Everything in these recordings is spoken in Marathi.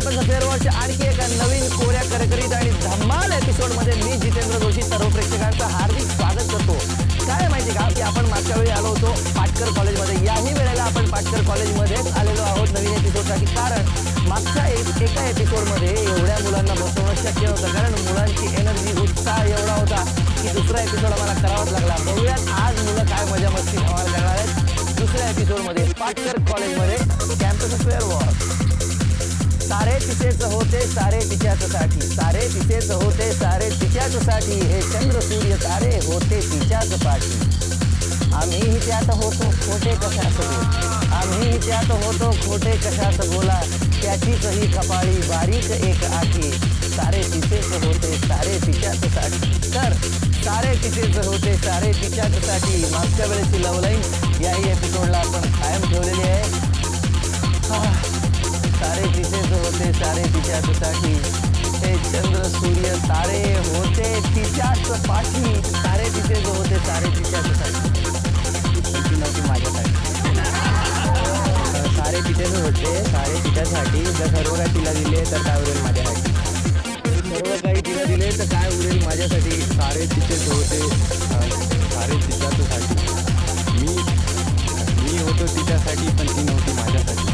कॅम्पस अफेअर वॉरच्या आणखी एका नवीन कोऱ्या करकरीत आणि धमाल एपिसोडमध्ये मी जितेंद्र जोशी सर्व प्रेक्षकांचं हार्दिक स्वागत करतो. काय माहिती का की आपण मागच्या वेळी आलो होतो पाटकर कॉलेजमध्ये. याही वेळेला आपण पाटकर कॉलेजमध्येच आलेलो आहोत नवीन एपिसोडसाठी. कारण मागच्या एका एपिसोडमध्ये एवढ्या मुलांना बसवणं शक्य होतं, कारण मुलांची एनर्जी उत्साह एवढा होता की दुसरा एपिसोड आम्हाला करावाच लागला. बघूयात आज मुलं काय मजा मस्ती धमाल करणार आहेत दुसऱ्या एपिसोडमध्ये पाटकर कॉलेजमध्ये कॅम्पस अफेअर वॉर. सारे तिचेच होते सारे तिच्याचसाठी, सारे तिचेच होते सारे तिच्याचसाठी, हे चंद्र सूर्य तारे होते तिच्याच पाठी. आम्हीही त्यात होतो खोटे कशास बोल, आम्हीही त्यात होतो खोटे कशास बोला, त्याचीच ही कपाळी बारीक एक आठी. सारे तिचेच होते सारे तिच्याचसाठी. तर सारे तिचेच होते सारे तिच्याचसाठी मागच्या वेळेची लवलाईन याही एपिसोडला आपण कायम ठेवलेली आहे. सारे तिचेच होते सारे तिच्याचसाठी, हे चंद्र सूर्य तारे होते तिच्याच पाठी. सारे तिचेच होते सारे तिच्याचसाठी, ती नव्हती माझ्यासाठी. सारे तिचेच होते सारे तिच्यासाठी, जर सर्व काही तिला दिले तर काय उरेल माझ्यासाठी, सर्व काही तिला दिले तर काय उरेल माझ्यासाठी. सारे तिचेच होते सारे तिच्याचसाठी, मी होतो तिच्यासाठी पण ती नव्हती माझ्यासाठी.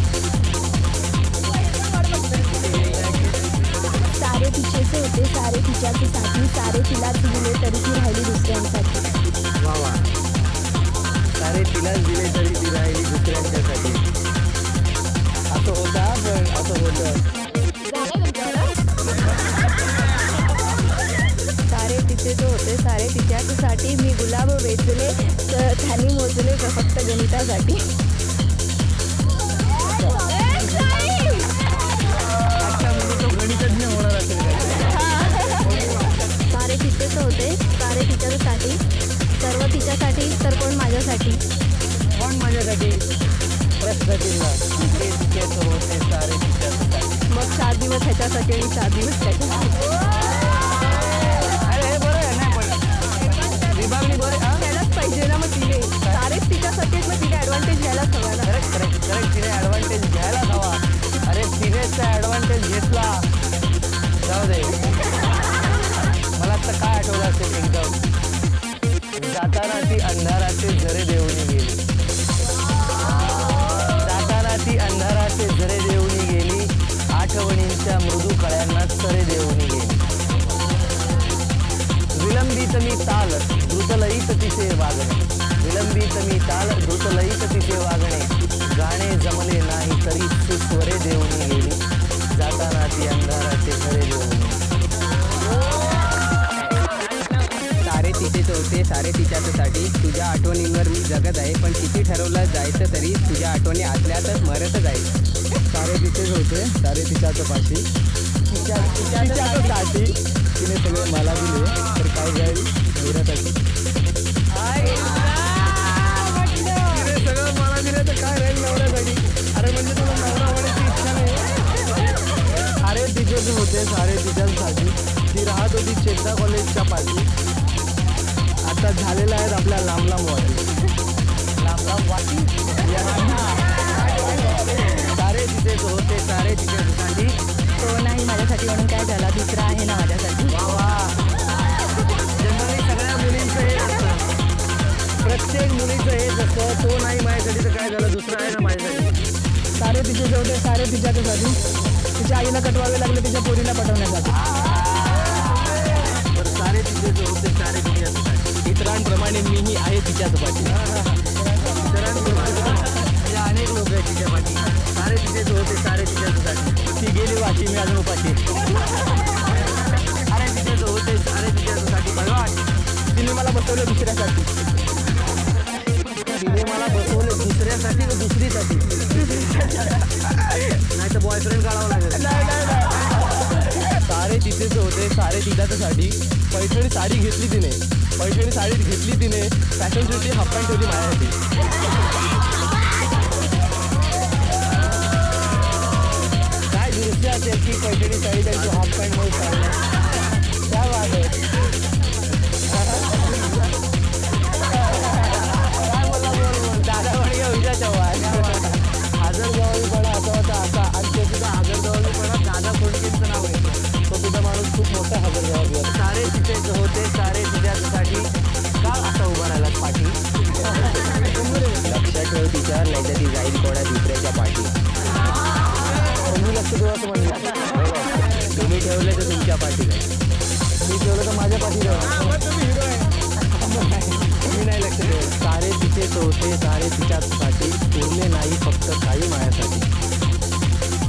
सारे तिचेच होते सारे तिच्याचसाठी, सारे तिलाच दिले तरी ती राहिली दुसऱ्यांसाठी. वा वा, सारे तिलाच दिले तरी ती राहिली दुसऱ्यांच्यासाठी. असं होता पण असं होतं. सारे तिचेच होते सारे तिच्याचसाठी, मी गुलाब वेचले तर त्यांनी मोजले फक्त गणितासाठी. गणितज्ञ होणार असेल. सारे तिचेच होते सारे तिच्यासाठी, सर्व तिच्यासाठी तर कोण माझ्यासाठी, कोण माझ्यासाठी प्रश्नचिन्ह. ते तिचेच होते सारे तिच्यासाठी. मग 4 दिवस ह्याच्यासाठी आणि 4 दिवस त्याच्यासाठी. अरे हे बरं आहे ना, पण विभागणी बरं घ्यायलाच पाहिजे ना. मग तिने सारेच तिच्यासाठी, मग तिने ॲडव्हान्टेज घ्यायलाच हवा ना. करेक्ट करेक्ट करेक्ट, तिने ॲडव्हान्टेज घ्यायलाच हवा. अरे तिनेच ॲडव्हान्टेज घेतला. जाऊ दे, मला तर काय आठवलं असेल एकदम, जाताना ती अंधाराचे झरे देऊनी गेली, जाताना ती अंधाराचे झरे देऊनी गेली, आठवणींच्या मृदू कळ्यांना सरे देऊनी गेली. विलंबित मी ताल द्रुतलयीत तिचे वागणे, विलंबित मी ताल द्रुतलयीत तिचे वागणे, गाणे जमले नाही तरी सुस्वरे देऊनी गेली, जाताना ती अंधाराचे झरे देऊनी. सारे तिचेच होते सारे तिच्याचसाठी, तुझ्या आठवणींवर मी जगत आहे पण किती ठरवलं जायचं तरी तुझ्या आठवणी असल्यातच मरत जाईल. सारे तिचेच होते सारे तिच्याच पाशी, तिच्यासाठी तिने सगळे मला दिले तर काय जाईल नवऱ्यासाठी. तिने सगळं मला दिले तर काय राहील नवऱ्यासाठी. अरे म्हणजे तुला नवरा होण्याची इच्छा नाही. सारे तिचेच होते सारे तिच्यासाठी, ती राहत होती चेता कॉलेजच्या पाठी. आता झालेल्या आहेत आपल्या लांब लांब वाटी, लांब लांब वाटी. सारे तिचेच होते सारे तिच्यासाठी, तो नाही माझ्यासाठी म्हणून काय झाला, दुसरा आहे ना माझ्यासाठी. वा वा. जनरली सगळ्या मुलींचं हे असतं, प्रत्येक मुलीचं हेच असतं, तो नाही माझ्यासाठी तर काय झालं, दुसरा आहे ना माझ्यासाठी. सारे तिचेच होते सारे तिच्याचसाठी, तिच्या आईला कटवावे लागले तिच्या पोरीला पटवण्यासाठी. तर सारे तिचेच होते सारे तिच्यासाठी, इतरांप्रमाणे मीही आहे तिच्याच पाठी. इतरांप्रमाणे म्हणजे अनेक लोक आहेत तिच्या पाठी. सारे तिचेच होते सारे तिच्यासाठी, ती गेली वाशी मी अजून उपाशी. सारे तिचेच होते सारे तिच्यासाठी. भगवान तिने मला बसवलं दुसऱ्यासाठी, तिने मला बसवलं दुसऱ्यासाठी व दुसरीसाठी. नाही तर बॉयफ्रेंड काढावं लागेल. सारे तिचेच होते सारे तिच्याचसाठी, पैठणी साडी घेतली तिने, पैठणी साडी घेतली तिने, फॅशन शोची हाफ पॅन्ट ठेवली माझ्यासाठी. काय दृश्य असेल की पैठणी साडी त्यांची हाफ पॅन्ट मध्ये चालणार. त्या वाद आहे. काय बोला बोल दादा बढिया हुई चव्हाण. हजर जवळपणा असा होता असा, आणि ते सुद्धा हजर जवळपणा दादा लक्ष देऊ असं म्हणलं. तुम्ही ठेवले तर तुमच्या पाठी काय. मी ठेवलं तर माझ्या पाठी मी नाही लक्ष देऊ. सारे तिचेच होते सारे तिच्यासाठी उरले नाही फक्त काही मायासाठी.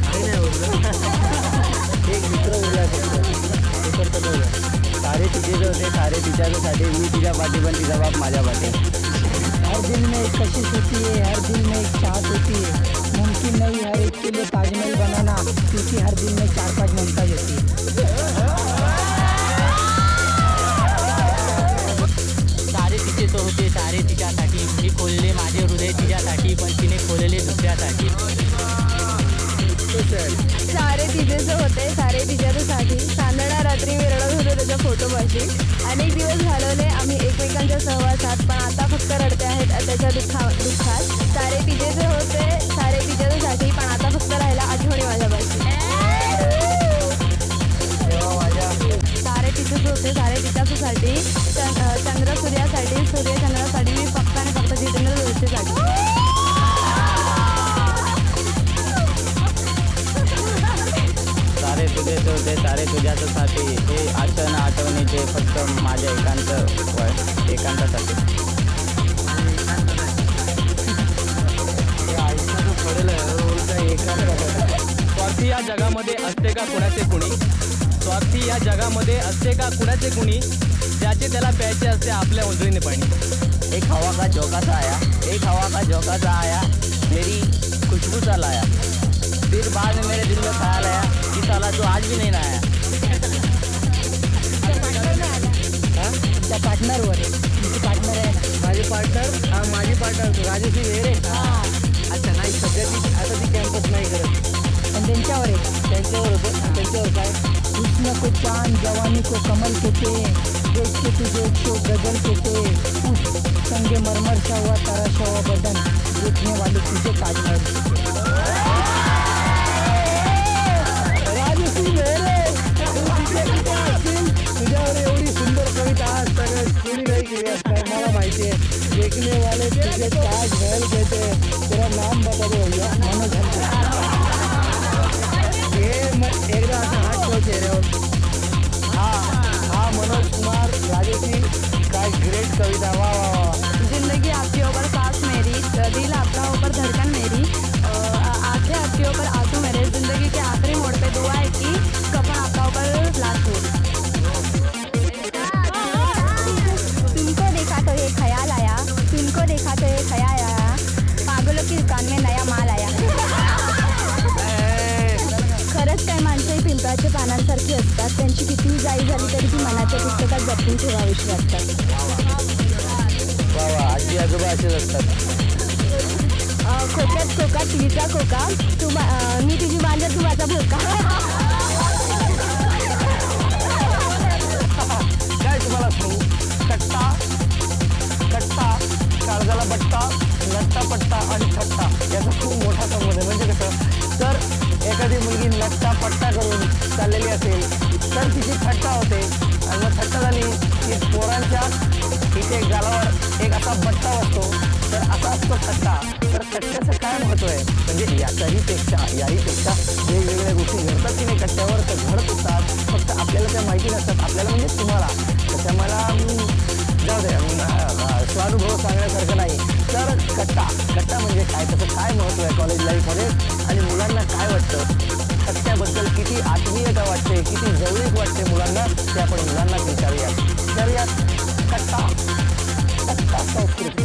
काही नाही बोललं. एक मित्र उरला फक्त ते पण तर सारे तिचेच होते सारे तिच्यासाठी मी तिच्या पाठी पण तिचा बाप माझ्या पाठी. हर दिल में एक कशिश होती है, हर दिल में एक चाहत होती है. मुमकिन नहीं हर एक के लिए ताजमहल बनाना, क्योंकि हर दिल में 4-5 मुमताज होती है. सारे तिचेच होते सारे तिच्यासाठी मी खोलले माझे हृदय तिच्यासाठी पण तिने खोलले दुसऱ्यासाठी. सारे तिचेच होते सारे तिच्यासाठी. चांदण्या रात्री मी रडत होतो त्याच्या फोटोपाशी. अनेक दिवस घालवले आम्ही एकमेकांच्या सहवासात, पण आता फक्त रडते आहेत त्याच्या दुःखात. सारे तिचेच होते सारे तिच्यासाठी, पण आता फक्त राहिला आठवणी माझ्यापाशी. सारे तिचेच होते सारे तिच्यासाठी. चंद्र सूर्यासाठी सूर्य चंद्रासाठी मी फक्त आणि फक्त जितेंद्र जोशीसाठी. सारे तुझेच होते सारे तुझ्यासाठी हे आठवणीचे फक्त माझ्या एकांतासाठी. स्वार्थी या जगामध्ये असते का कुणाचे कुणी. स्वार्थी या जगामध्ये असते का कुणाचे कुणी. ज्याचे त्याला प्यायचे असते आपल्या उंजळीने पाणी. एक हवा का झोंका सा आया एक हवा का झोंका सा आया मेरी खुशबू सा लाया. फिर बाद में मेरे दिल में ख्याल आया कि साला तो आज भी नहीं ना आया. त्या पार्टनरवर तुमची पार्टनर आहे ना. माझी पार्टनर राजेशी मेहरे. अच्छा नाही सध्या ती आता ती कॅम्पस नाही करत. पण त्यांच्यावर आहे. त्यांच्यावर होतं. त्यांच्यावर काय हुस्न को चांद जवानी को कमल कहते, देख के तुझे एक शो गजल कहते. संगे मरमर सा हुआ तारा सा हुआ बदन, देखने वाले तुझे ताजमहल. राजेशी मेहरे तुझ्यावर एवढी सुंदर कविता आजतक कोणी नाही केली असणार मला माहिती आहे. देखने वाले तुझे ताजमहल कहते. तेरा नाम बता दो भैया. मनोज हलके. हे एकदा आता हात ठेव चेहऱ्यावर. हा मनोज कुमार राजेशी. काय ग्रेट कविता. वा वा वा. जिंदगी आपके ऊपर सांस मेरी, दिल आपका ऊपर धड़कन मेरी, आंखें आपके ऊपर आंसू मेरे. जिंदगी के आखिरी मोड़ पे दुआ है कि कफन आपका ऊपर लाश हो. तुमको देखा तो ये ख्याल आया, तुमको देखा तो ये ख्याल आया, पागलों की दुकान में नया माल आया. खरंच काय माणसं ही पिंपळाच्या पानांसारखी असतात. त्यांची कितीही जाई झाली तरी ती मनाच्या पुस्तकात जपून ठेवावीशी वाटतात. वा वा. आजी आजोबा असेच असतात. खोक्यात खोका तिचा खोका, मी तुझी मांजर तू माझा भोका. काय तुम्हाला सांगू. कट्टा काळजाला बट्टा, लट्टा पट्टा आणि थट्टा याचा खूप मोठा संबंध आहे. म्हणजे कसं तर एखादी मुलगी लट्टा पट्टा करून चाललेली असेल तर तिची थट्टा होते. आणि मग थट्टा झाली की पोरांच्या इथे गालावर एक असा बट्टा असतो. तर असा असतो थट्टा. तर थट्ट्याचं काय महत्त्व आहे म्हणजे याही पेक्षा वेगवेगळ्या गोष्टी घडतात की नाही कट्ट्यावर. तर घडत असतात फक्त आपल्याला त्या माहिती नसतात. आपल्याला म्हणजे तुम्हाला. तर मला जाऊ दे स्वानुभव सांगण्यासारखं नाही. तर कट्टा म्हणजे काय त्याचं काय महत्त्व आहे कॉलेज लाईफमध्ये आणि मुलांना काय वाटतं कट्ट्याबद्दल किती आत्मीयता वाटते किती जवळीक वाटते मुलांना ते आपण मुलांना विचारूयात. कट्टा संस्कृती.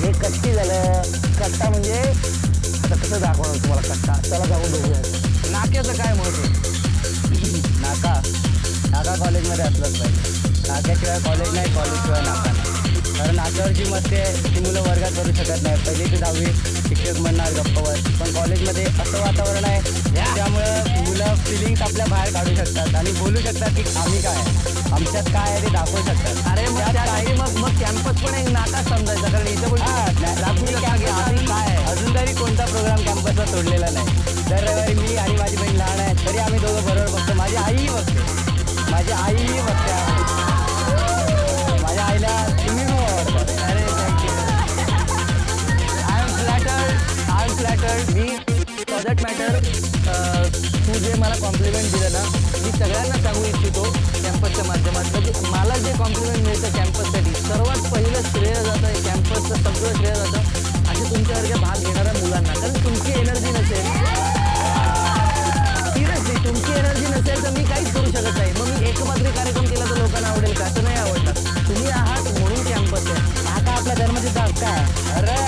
हे कट्टी झालं. कट्टा म्हणजे आता कसं दाखवणार तुम्हाला कट्टा. चला जाऊन बघूया. नाक्याचं काय महत्त्व. नाका कॉलेजमध्ये असलंच पाहिजे. नाक्याशिवाय कॉलेज नाही कॉलेजशिवाय नाका नाही. कारण नाक्यावर जी मस्ती आहे ती मुलं वर्गात करू शकत नाही. पहिली ते 10वी शिक्षक म्हणणार गप्पावर. पण कॉलेजमध्ये असं वातावरण आहे त्यामुळं मुलं फिलिंग्स आपल्या बाहेर काढू शकतात आणि बोलू शकतात की आम्ही काय आहे आमच्यात काय आहे ते दाखवू शकतात. अरे मग त्यासाठी मग कॅम्पस पण एक नाका समजायचा. कारण इथं पण आम्ही काय आहे अजून तरी कोणता प्रोग्राम कॅम्पसला सोडलेला नाही. दर रविवारी मी आणि माझी बहीण लहान आहे तरी आम्ही दोघं बरोबर बघतो. माझी आईही बघते. माझी आईला तुम्ही पण आवडतात. अरे थँक्यू. I am flattered. मी फॉर दॅट मॅटर तू जे मला कॉम्प्लिमेंट दिलं ना, मी सगळ्यांना सांगू इच्छितो कॅम्पसच्या माध्यमातून, म्हणजे मला जे कॉम्प्लिमेंट मिळतं कॅम्पससाठी सर्वात पहिलं श्रेय जातं कॅम्पसचं, सगळं श्रेय जातं असे तुमच्यासारख्या भाग घेणाऱ्या मुलांना. कारण तुमची एनर्जी नसेल, सिरियसली तुमची एनर्जी नसेल तर मी काहीच करू शकत नाही. मग मी एकपात्री कार्यक्रम केला तर लोकांना आवडेल का? तर नाही आवडणार. तुम्ही आहात म्हणून कॅम्पस आहे. आता आपला धर्मसिद्ध हक्क आहे. अरे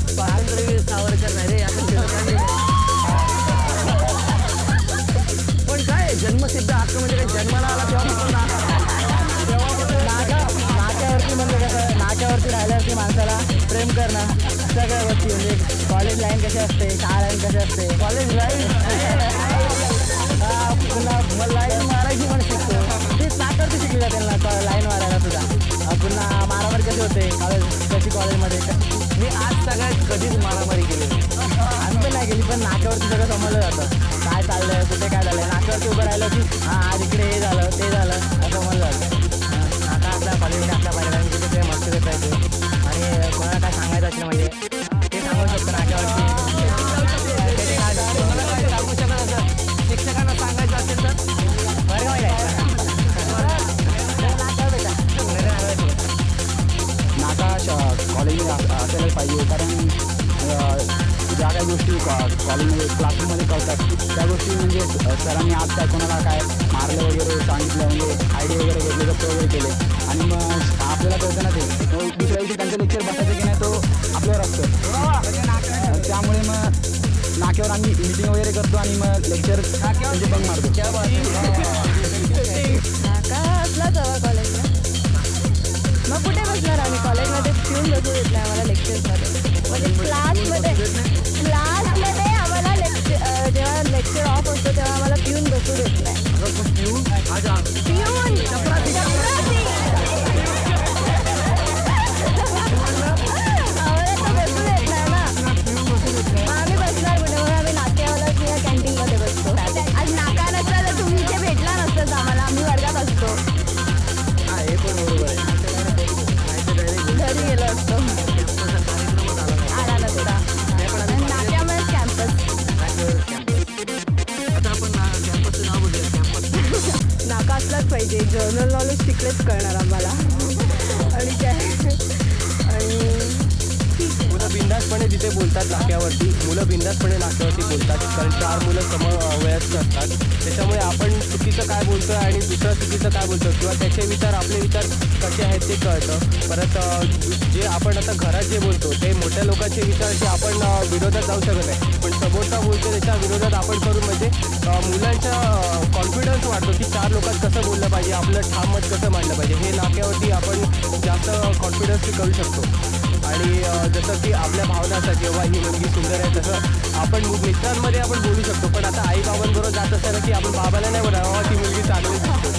स्वातंत्र्यवीर सावरकर नाही रे, आता टिळकांनी. पण काय जन्मसिद्ध हक्क म्हणजे काय? जन्माला आला तेव्हापासून नाक्यावरती म्हणजे कसं, नाक्यावरती राहिल्यावरती माणसाला प्रेम करणं सगळ्या गोष्टी, म्हणजे कॉलेज लाईन कशी असते, शाळा लाईन कशी असते, कॉलेज लाईफ पुन्हा लाईन मारायची पण शिकतो. तेच नाक्यावरती शिकली जाते ना लाईन मारायला सुद्धा. पुन्हा मारामारी कशी होते कशी कॉलेजमध्ये कशी. मी आज सगळ्यात कधीच मारामारी केली नाही. आम्ही पण नाही गेली, पण नाक्यावरती सगळं समजलं जातं काय चाललंय, कुठे काय झालंय. नाक्यावरती उभं राहिलं की हां आज इकडे हे झालं ते झालं असं समजलं जातं. नाका आपल्या कॉलेजमध्ये आपल्या परिवाराने तिथे ते मस्ती करता येते आणि कोणाला काय सांगायचं असेल म्हणजे ते सांगू शकतो नाक्यावरती. मला काय सांगू शकत असं शिक्षकांना सांगायचं असेल तर वर्गामध्ये जायचं. नाका कॉलेजमध्ये असायलाच पाहिजे, कारण ज्या काही गोष्टी कॉलेजमध्ये क्लासरूममध्ये कळतात त्या गोष्टी म्हणजे सरांनी आज काय कोणाला काय मारलं वगैरे सांगितलं, म्हणजे आयडी वगैरे घेतले गप्पे वगैरे केले आणि मग आपल्याला कळतं ना ते दुसऱ्या दिवशी त्यांचं लेक्चर बसायचं की नाही तो आपल्यावर असतं. त्यामुळे मग नाक्यावर आम्ही मीटिंग वगैरे करतो आणि मग लेक्चर म्हणजे बंक मारतो. नाका असलाच हवा कॉलेजला. मग कुठे बसणार आम्ही? कॉलेजमध्ये पिऊन बसू देत नाही आम्हाला लेक्चर्समध्ये. म्हणजे क्लासमध्ये आम्हाला जेव्हा लेक्चर ऑफ असतो तेव्हा आम्हाला पिऊन बसू देत नाही. पिऊन चपरासी. आम्हाला तर बसू देत नाही ना. मग आम्ही बसणार कुठे? मग आम्ही नाक्यावाला किंवा कॅन्टीनमध्ये बसतो. आज नाका नसता तर तुम्ही इथे भेटला नसतं आम्हाला. आम्ही वर्गात असतो. हां हे पण बरोबर आहे. घरी गेलो असतो. आला नसता. नाक्यामुळेच कॅम्पस. आता आपण कॅम्पसचं नाव बघूया. कॅम्पस नाका असलाच पाहिजे. जर्नल नॉलेज तिकडेच कळणार आम्हाला. आणि काय आणि मुलं बिंदासपणे जिथे बोलतात नाक्यावरती, मुलं बिंदासपणे नाक्यावरती बोलतात, कारण 4 मुलं समवयस्क असतात. त्याच्यामुळे आपण चुकीचं काय बोलतो आहे आणि दुसरं चुकीचं काय बोलतो किंवा त्याचे विचार आपले विचार कसे आहेत ते कळतं. परत जे आपण आता घरात जे बोलतो ते मोठ्या लोकांचे विचाराशी आपण विरोधात जाऊ शकत नाही, पण समोरचा बोलतो त्याच्या विरोधात आपण करून म्हणजे मुलांचा कॉन्फिडन्स वाढतो की 4 लोकांत कसं बोललं पाहिजे, आपलं ठाम मत कसं मांडलं पाहिजे. हे नाक्यावरती आपण जास्त कॉन्फिडन्सली करू शकतो. आणि जसं की आपल्या भावना असतात जेव्हा ही मुलगी सुंदर आहे तसं आपण मित्रांमध्ये आपण बोलू शकतो. पण आता आई बाबांबरोबर जात असताना की आपण बाबाला नाही बोला ती मुलगी चांगली दिसते.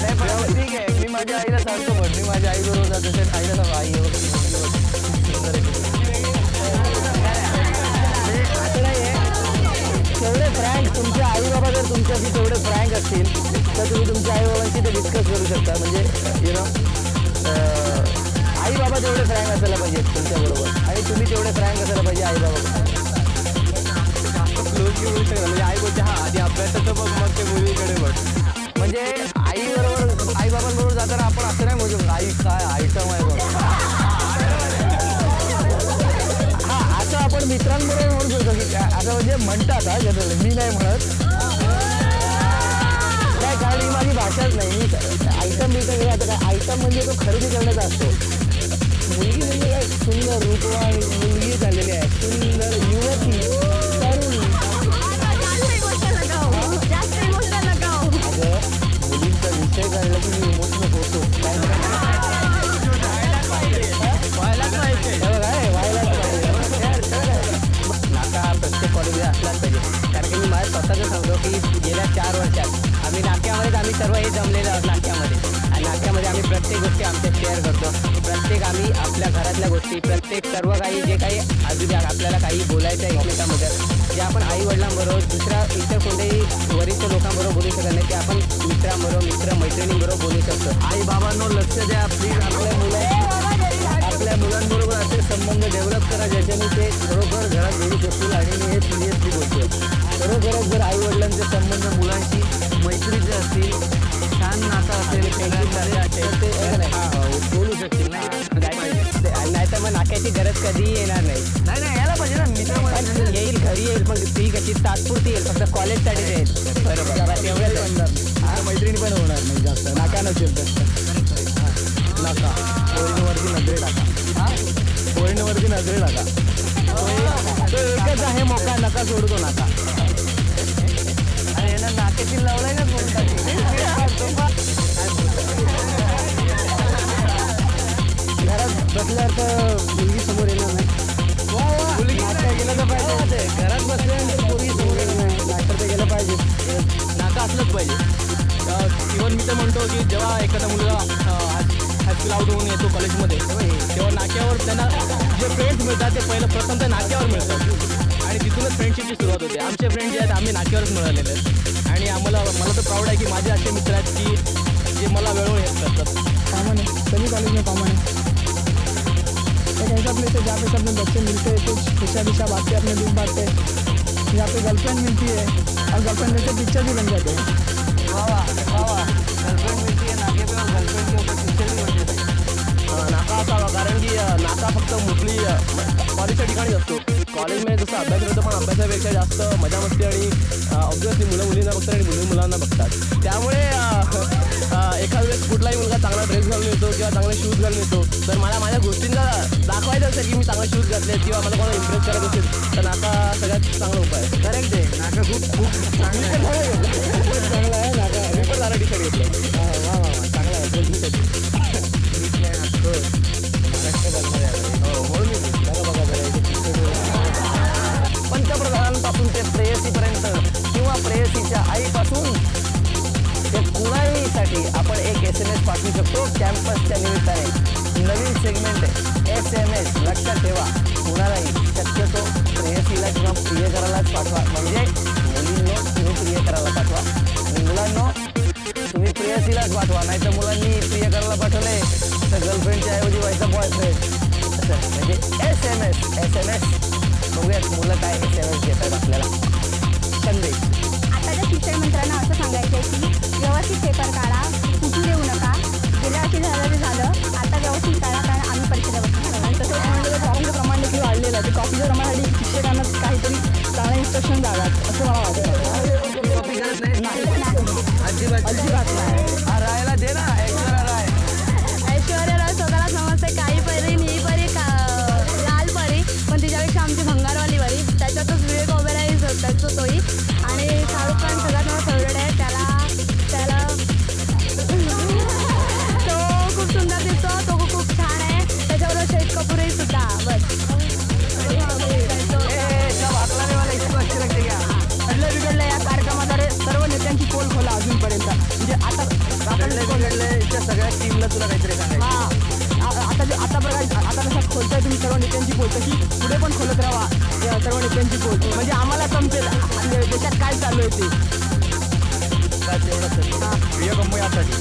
नाही पण ठीक आहे. मी माझ्या आईला सांगतो, पण मी माझ्या आईबरोबर जात असेल आईला सांगू आई सुंदर आहे. असं नाही आहे. तेवढे फ्रँक तुमचे आई बाबा जर तुमच्याशी तेवढे फ्रँक असतील तर तुम्ही तुमच्या आई बाबांशी ते डिस्कस करू शकता. म्हणजे यु नो आई बाबा तेवढे फ्रँक असायला पाहिजेत तुमच्याबरोबर आणि तुम्ही तेवढे फ्रँक असायला पाहिजे आई बाबा. क्लोजली बोलू शकतो. म्हणजे आई बोलते हां आधी अभ्यासाचं बघ मग ते मुलीकडे बघ. म्हणजे आईबरोबर आई बाबांबरोबर जाताना आपण असं नाही म्हणू शकतो आई काय आयटम आहे बघ. हां असं आपण मित्रांबरोबर म्हणू शकतो की असं म्हणजे म्हणतात हा जनरली. मी नाही म्हणत काय, कारण ही माझी भाषाच नाही. मी आयटम बिटम हे आता काय आयटम म्हणजे तो खरेदी करण्याचा असतो. मुलगी म्हणजे काय सुंदर रूपवान मुलगी झालेली आहे, सुंदर युवती तरुण. अगं मुलींचा विषय काढला की मी इमोशनल होतो. व्हायलाच पाहिजे. नाका प्रत्येक कॉलेजमध्ये असलाच पाहिजे. कारण की मी माझ्या स्वतःचं सांगतो की गेल्या 4 वर्षात आम्ही नाक्यामध्येच आम्ही सर्व हे जमलेलो आहोत नाक्यामध्ये. आणि नाक्यामध्ये आम्ही प्रत्येक गोष्टी आमच्या शेअर करतो. प्रत्येक आम्ही आपल्या घरातल्या गोष्टी, प्रत्येक सर्व काही जे काही अजून आपल्याला काही बोलायचं आहे एकमेकांबद्दल, जे आपण आईवडिलांबरोबर दुसऱ्या इतर कोणत्याही वरिष्ठ लोकांबरोबर बोलू शकत नाही, ते आपण मित्र मैत्रिणींबरोबर बोलू शकतो. आई बाबांनो लक्ष द्या प्लीज. आपल्या मुलांबरोबर असे संबंध डेव्हलप करा ज्याच्याने ते खरोखर घरात जोडू शकतील. आणि मी हे सिरियसली बोलतो, खरोखरच जर आई वडिलांचे संबंध मुलांशी मैत्रीचे असतील, छान नातं असेल, फ्रेंडशिप झाले असेल, तर ते बोलू शकतील. नाही तर मग नाक्याची गरज कधीही येणार नाही. नाही यायला पाहिजे ना मित्र येईल, घरी येईल, पण ती कशी तात्पुरती येईल, फक्त कॉलेजसाठी येईल. बरोबर, बस एवढंच. मैत्रिणी पण होणार नाही जास्त नाका नसेल तर. नाका पोरींवरती नजरे टाका. पोरींवरती नजरे टाका. तो एकच आहे मोका, नका सोडतो नाका. अरे यांना नाक्यातील लावलाय ना बोलतात. घरात बसल्यावर तर मुलगी समोर येणार नाही. नाटक गेलं तर पाहिजे. घरात बसल्यानंतर मुलगी समोर येणार नाही. नाटक ते गेलं पाहिजे. नातं असलंच पाहिजे. इव्हन मी तर म्हणतो की जेव्हा एखादा मुलगा हायस्कूल आउट होऊन येतो कॉलेजमध्ये, तेव्हा नाक्यावर त्यांना जे फ्रेंड्स मिळतात ते पहिलं प्रथम त्या नाक्यावर मिळतात आणि तिथूनच फ्रेंडशिपची सुरुवात होते. आमचे फ्रेंड जे आहेत आम्ही नाक्यावरच मिळालेले आहेत आणि मला तर प्राऊड आहे की माझे असे मित्र आहेत की जे मला वेळोवेळी हेल्प करतात. कॉमन है, सभी कॉलेज में कॉमन है. एक ऐसा प्लेस है जहाँ पे सब लोग बच्चे मिलते हैं, कुछ खुशा बातें अपने दुख बांटते हैं. यहाँ पे गर्लफ्रेंड मिलती है और गर्लफ्रेंड में से पिक्चर भी बन जाते हैं. गर्लफ्रेंड मिळते आहे नाके पे गर्लफ्रेंड के ऊपर पिक्चर भी बनते हैं. नाका असावा, कारण की नाका फक्त मोस्टली कॉलेजच्या ठिकाणी असतो. कॉलेजमध्ये जसं अभ्यास करतो, पण अभ्यासापेक्षा जास्त मजा मस्ती आणि ऑब्व्हियसली मुलं मुलींना बघतात आणि मुली मुलांना बघतात. त्यामुळे एखाद्या वेळेस कुठलाही मुलगा चांगला ड्रेस घालून येतो किंवा चांगले शूज घालून येतो, तर मला माझ्या गोष्टींना दाखवायचं असेल की मी चांगले शूज घातले किंवा मला कोणाला इम्प्रेस करायचं असेल, तर नाका सगळ्यात चांगला उपाय आहे. करेक्ट आहे. नाका खूप चांगलं आहे. चांगला आहे नाका. मी पण झालं टी शर्ट घेतलं. चांगला आहे. पंतप्रधानांपासून ते प्रेयसीपर्यंत किंवा प्रेयसीच्या आईपासून ते कुणाहीसाठी आपण एक SMS पाठवू शकतो कॅम्पसच्या निमित्ताने. नवीन सेगमेंट आहे SMS. लक्षात ठेवा, कुणालाही शक्यतो प्रेयसीला किंवा प्रियकरालाच पाठवा. म्हणजे मुलींनो तुम्ही प्रियकराला पाठवा आणि मुलांनो तुम्ही प्रेयसीलाच पाठवा. नाही तर मुलांनी प्रियकराला पाठवले तर गर्लफ्रेंडच्या ऐवजी व्हायचा बॉयफ्रेंड. असं म्हणजे SMS. बघूयात मुलं काय SMS देतात आपल्याला. संदेश. आताच्या शिक्षण मंत्र्यांना असं सांगायचं आहे की व्यवस्थित पेपर काढा, कुठू देऊ नका. गेल्या वर्षी झालं ते झालं, आता व्यवस्थित काढा, कारण आम्ही परीक्षेला बसणार. आणि तसंच म्हणजे कॉपीचं प्रमाण देखील वाढलेलं आहे. ते कॉपीच्या प्रमाणासाठी शिक्षकांना काहीतरी चांगले इन्स्ट्रक्शन द्याव्यात असं मला वाटतं. कॉपी करत नाही. अजिबात नाही. राहायला दे ना. ऐश्वर्या राय स्वतःला समजते काही परी ही परी लाल परी, पण तिच्यापेक्षा आमची भंगारवाली परी. त्याच्यातच विवेक ओबेरॉय त्याचं तोही. आणि शाहरुख खान सगळ्यात मला फेवरेट आहे. त्याला तो खूप सुंदर दिसतो, तो खूप छान आहे. त्याच्याबरोबर शहीद कपूरही सुद्धा. बस बिघडलं या कार्यक्रमाद्वारे सर्व नेत्यांची पोल खोला अजूनपर्यंत. म्हणजे आता सगळ्या टीमला तुला काहीतरी सांगायचं. हां, आता कसं खोलताय तुम्ही सर्व नेत्यांची पोल, तशी पुढे पण खोलत राहा सर्व नेत्यांची पोल. म्हणजे आम्हाला समजेल देशात काय चालू आहे ते. प्रिय कमू यासाठी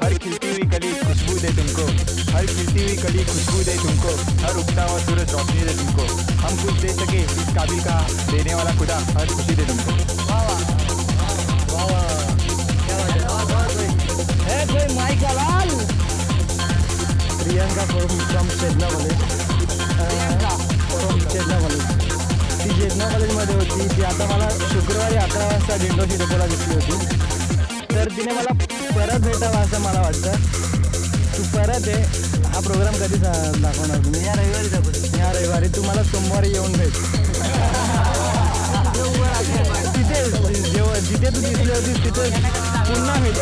हर खिलती हुई कली खुशबू दे तुमको, हर खिलती हुई कली खुशबू दे तुमको, हर उगता हुआ सूरज रोशनी दे तुमको, हम कुछ दे सके इस काबिल का देने वाला खुदा हर खुशी दे तुमको. माइक लाल. Priyanka from Chetna college. ती चेतना कॉलेजमध्ये होती. ती आता मला शुक्रवारी 11 वाजता दिंडोशी डेपोला दिसली होती. तर तिने मला परत भेटावं असं मला वाटतं. तू परत आहे. हा प्रोग्राम कधी दाखवणार तुम्ही? या रविवारी दाखवतो. या रविवारी तू मला सोमवारी येऊन भेट. तिथे जिथे तू दिसली होतीस तिथे पुन्हा भेट.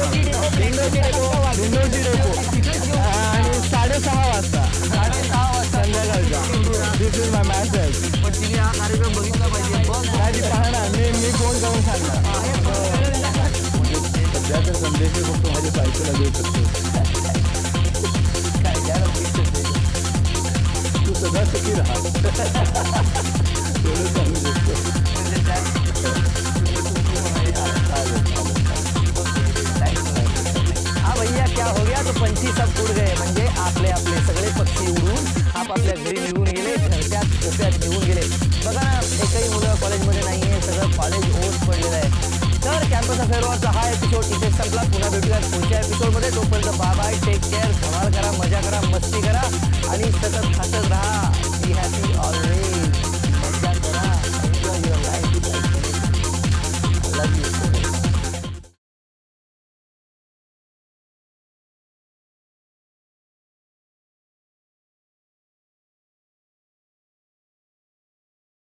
दिंडोशी डेपो आणि 6:30 वाजता संध्याकाळचा. दिस इज माय मॅसेज. पण तिने हा कार्यक्रम बघितला पाहिजे. नाही ती पाहणार. मी फोन करून सांगणार. सध्या तर संदेश फक्त माझे पाहिजे. बायकोला देऊ शकतो. काय द्या ना picture ते. तू सदा सुखी राहा एवढं सांगू शकतो. म्हणजे काय? हा भैया क्या हो गया तो पंछी सब उड़ गए म्हणजे आपले आपले सगळे पक्षी उडून आपापल्या घरी निघून गेले, घरट्यात कोप्यात निघून गेले. बघा ना, एकही मुलं कॉलेजमध्ये नाही आहे, सगळं कॉलेज ओस पडलेलं आहे. तर कॅम्पस अफेअरवरचा हा एपिसोड इथे संपला. पुन्हा भेटूयात पुढच्या एपिसोडमध्ये. तोपर्यंत बाय बाय, टेक केअर, धमाल करा, मजा करा, मस्ती करा आणि सतत हसत राहा.